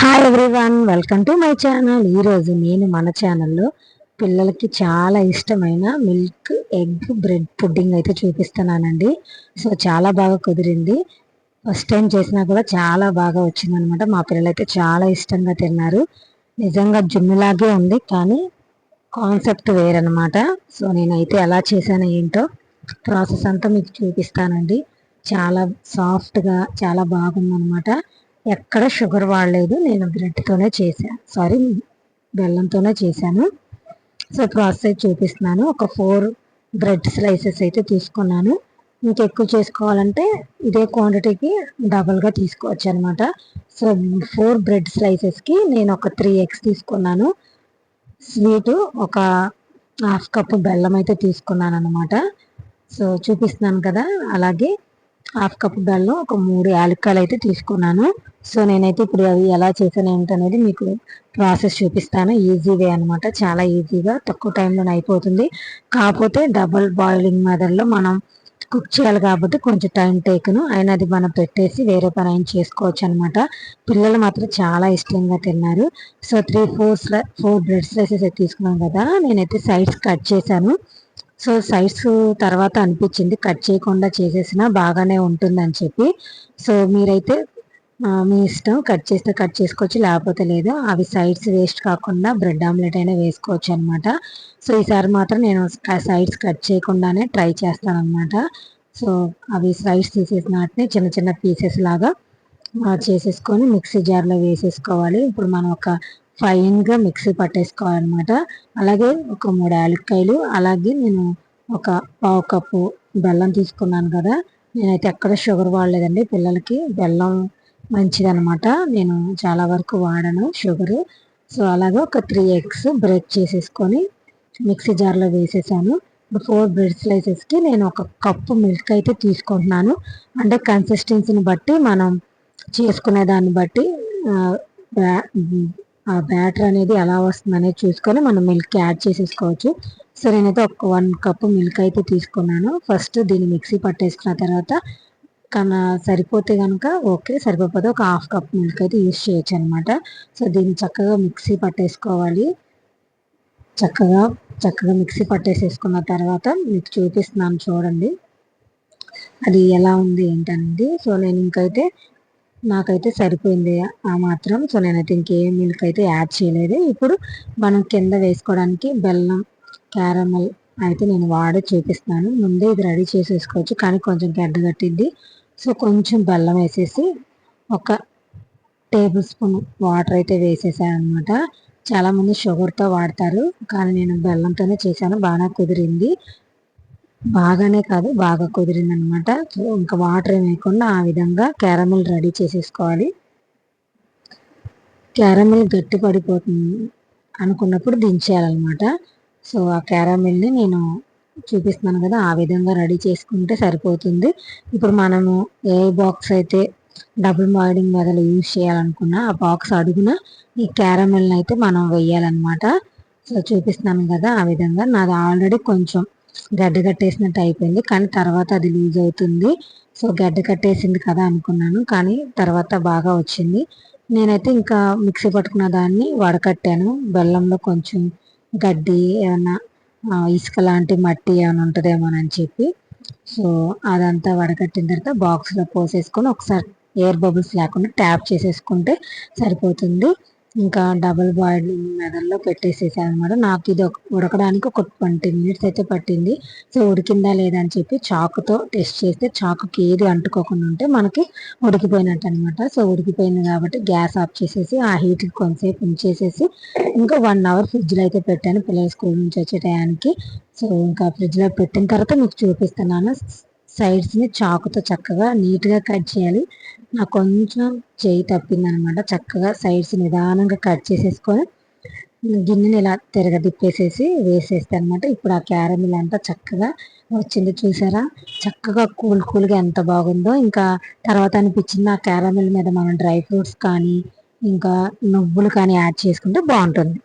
Hi everyone, welcome to my channel. ఈరోజు నేను మన ఛానల్లో పిల్లలకి చాలా ఇష్టమైన మిల్క్ ఎగ్ బ్రెడ్ పుడ్డింగ్ అయితే చూపిస్తున్నానండి. సో చాలా బాగా కుదిరింది. ఫస్ట్ టైం చేసినా కూడా చాలా బాగా వచ్చిందనమాట. మా పిల్లలైతే చాలా ఇష్టంగా తిన్నారు. నిజంగా జున్నులాగే ఉంది, కానీ కాన్సెప్ట్ వేరనమాట. సో నేనైతే ఎలా చేశాను ఏంటో ప్రాసెస్ అంతా మీకు చూపిస్తానండి. చాలా సాఫ్ట్గా చాలా బాగుందనమాట. ఎక్కడ షుగర్ వాడలేదు, నేను బ్రెడ్తోనే చేశాను, బెల్లంతోనే చేశాను. సో ప్రాసెస్ చూపిస్తున్నాను. ఒక 4 బ్రెడ్ స్లైసెస్ అయితే తీసుకున్నాను. ఇంకెక్కువ చేసుకోవాలంటే ఇదే క్వాంటిటీకి డబల్గా తీసుకోవచ్చు అనమాట. సో 4 బ్రెడ్ స్లైసెస్కి నేను ఒక 3 ఎగ్స్ తీసుకున్నాను. స్వీటు ఒక 1/2 కప్పు బెల్లం అయితే తీసుకున్నాను అనమాట. సో చూపిస్తున్నాను కదా, అలాగే 1/2 కప్పు బెల్లం, ఒక 3 యాలక్కాయలు అయితే తీసుకున్నాను. సో నేనైతే ఇప్పుడు అవి ఎలా చేశాను ఏంటనేది మీకు ప్రాసెస్ చూపిస్తాను. ఈజీ వే అనమాట, చాలా ఈజీగా తక్కువ టైంలో అయిపోతుంది. కాకపోతే డబుల్ బాయిలింగ్ మెథడ్లో మనం కుక్ చేయాలి కాబట్టి కొంచెం టైం టేకును, అయినా అది మనం పెట్టేసి వేరే పని అయినా చేసుకోవచ్చు అనమాట. పిల్లలు మాత్రం చాలా ఇష్టంగా తిన్నారు. సో 4 బ్రెడ్ స్లైసెస్ అయితే తీసుకున్నాం కదా, నేనైతే సైడ్స్ కట్ చేశాను. సో సైడ్స్ తర్వాత అనిపించింది కట్ చేయకుండా చేసేసినా బాగానే ఉంటుందని చెప్పి. సో మీరైతే మీ ఇష్టం, కట్ చేస్తే కట్ చేసుకోవచ్చు, లేకపోతే లేదు. అవి సైడ్స్ వేస్ట్ కాకుండా బ్రెడ్ ఆమ్లెట్ అయినా వేసుకోవచ్చు అనమాట. సో ఈసారి మాత్రం నేను సైడ్స్ కట్ చేయకుండానే ట్రై చేస్తాను అనమాట. సో అవి సైడ్స్ తీసేసిన వాటిని చిన్న చిన్న పీసెస్ లాగా చేసేసుకొని మిక్సీ జార్లో వేసేసుకోవాలి. ఇప్పుడు మనం ఒక ఫైన్గా మిక్సీ పట్టేసుకోవాలన్నమాట. అలాగే ఒక 3 యాలక్కాయలు, అలాగే నేను ఒక 1/2 కప్పు బెల్లం తీసుకున్నాను కదా. నేనైతే ఎక్కడ షుగర్ వాడలేదండి, పిల్లలకి బెల్లం మంచిదనమాట. నేను చాలా వరకు వాడను షుగరు. సో అలాగే ఒక 3 ఎగ్స్ బ్రేక్ చేసేసుకొని మిక్సీ జార్లో వేసేసాను. ఇప్పుడు 4 బ్రెడ్ స్లైసెస్కి నేను ఒక కప్పు మిల్క్ అయితే తీసుకుంటున్నాను. అంటే కన్సిస్టెన్సీని బట్టి మనం చేసుకునే దాన్ని బట్టి ఆ బ్యాటర్ అనేది ఎలా వస్తుంది అనేది చూసుకొని మనం మిల్క్ యాడ్ చేసేసుకోవచ్చు. సో నేనైతే ఒక 1 కప్పు మిల్క్ అయితే తీసుకున్నాను. ఫస్ట్ దీన్ని మిక్సీ పట్టేసుకున్న తర్వాత సరిపోతే కనుక ఓకే, సరిపోతే ఒక 1/2 కప్ మిల్క్ అయితే యూజ్ చేయొచ్చు అనమాట. సో దీన్ని చక్కగా మిక్సీ పట్టేసుకోవాలి. చక్కగా మిక్సీ పట్టేసేసుకున్న తర్వాత మీకు చూపిస్తున్నాను చూడండి అది ఎలా ఉంది ఏంటనేది. సో నేను నాకైతే సరిపోయింది ఆ మాత్రం. సో నేనైతే ఇంకేం మిల్క్ అయితే యాడ్ చేయలేదు. ఇప్పుడు మనం కింద వేసుకోవడానికి బెల్లం క్యారమల్ అయితే నేను వాడి చూపిస్తున్నాను. ముందే ఇది రెడీ చేసేసుకోవచ్చు, కానీ కొంచెం గడ్డగట్టింది. సో కొంచెం బెల్లం వేసేసి ఒక టేబుల్ స్పూన్ వాటర్ అయితే వేసేసాను అనమాట. చాలామంది షుగర్తో వాడతారు, కానీ నేను బెల్లంతోనే చేశాను. బాగా కుదిరింది, బాగానే కాదు బాగా కుదిరింది అనమాట. సో ఇంకా వాటర్ ఏమి వేయకుండా ఆ విధంగా క్యారమిల్ రెడీ చేసేసుకోవాలి. క్యారమిల్ గట్టి పడిపోతుంది అనుకున్నప్పుడు దించేయాలన్నమాట. సో ఆ క్యారమిల్ని నేను చూపిస్తున్నాను కదా, ఆ విధంగా రెడీ చేసుకుంటే సరిపోతుంది. ఇప్పుడు మనము ఏ బాక్స్ అయితే డబుల్ బాయిలింగ్ మెథడ్ యూజ్ చేయాలనుకున్నా ఆ బాక్స్ అడుగున ఈ క్యారమిల్ని అయితే మనం వేయాలన్నమాట. సో చూపిస్తున్నాను కదా, ఆ విధంగా. నాది ఆల్రెడీ కొంచెం గడ్డ కట్టేసినట్టు అయిపోయింది, కానీ తర్వాత అది లూజ్ అవుతుంది. సో గడ్డ కట్టేసింది కదా అనుకున్నాను, కానీ తర్వాత బాగా వచ్చింది. నేనైతే ఇంకా మిక్సీ పట్టుకున్న దాన్ని వడకట్టాను. బెల్లంలో కొంచెం గడ్డి ఏమన్నా ఇసుక లాంటి మట్టి ఏమైనా ఉంటుందేమోనని చెప్పి. సో అదంతా వడకట్టిన తర్వాత బాక్స్లో పోసేసుకొని ఒకసారి ఎయిర్ బబుల్స్ లేకుండా ట్యాప్ చేసేసుకుంటే సరిపోతుంది. ఇంకా డబుల్ బాయిలింగ్ మెథడ్లో పెట్టేసేసాను అనమాట. నాకు ఇది ఉడకడానికి ఒక 20 మినిట్స్ అయితే పట్టింది. సో ఉడికిందా లేదా అని చెప్పి చాకుతో టెస్ట్ చేస్తే చాకుకి ఏది అంటుకోకుండా ఉంటే మనకి ఉడికిపోయినట్టు అనమాట. సో ఉడికిపోయింది కాబట్టి గ్యాస్ ఆఫ్ చేసేసి ఆ హీట్కి కొంతసేపు ఉంచేసేసి ఇంకా 1 అవర్ ఫ్రిడ్జ్లో అయితే పెట్టాను, పిల్లలు స్కూల్ నుంచి వచ్చే టయానికి. సో ఇంకా ఫ్రిడ్జ్లో పెట్టిన తర్వాత మీకు చూపిస్తున్నాను. సైడ్స్ని చాకుతో చక్కగా నీట్గా కట్ చేయాలి. నాకు కొంచెం చేయి తప్పిందనమాట. చక్కగా సైడ్స్ నిదానంగా కట్ చేసేసుకొని గిన్నెని ఇలా తిరగదిప్పేసేసి వేసేస్తే అనమాట. ఇప్పుడు ఆ క్యారమిల్ అంతా చక్కగా వచ్చింది, చూసారా? చక్కగా కూల్గా ఎంత బాగుందో. ఇంకా తర్వాత అనిపించింది ఆ క్యారమిల్ మీద మనం డ్రై ఫ్రూట్స్ కానీ ఇంకా నువ్వులు కానీ యాడ్ చేసుకుంటే బాగుంటుంది.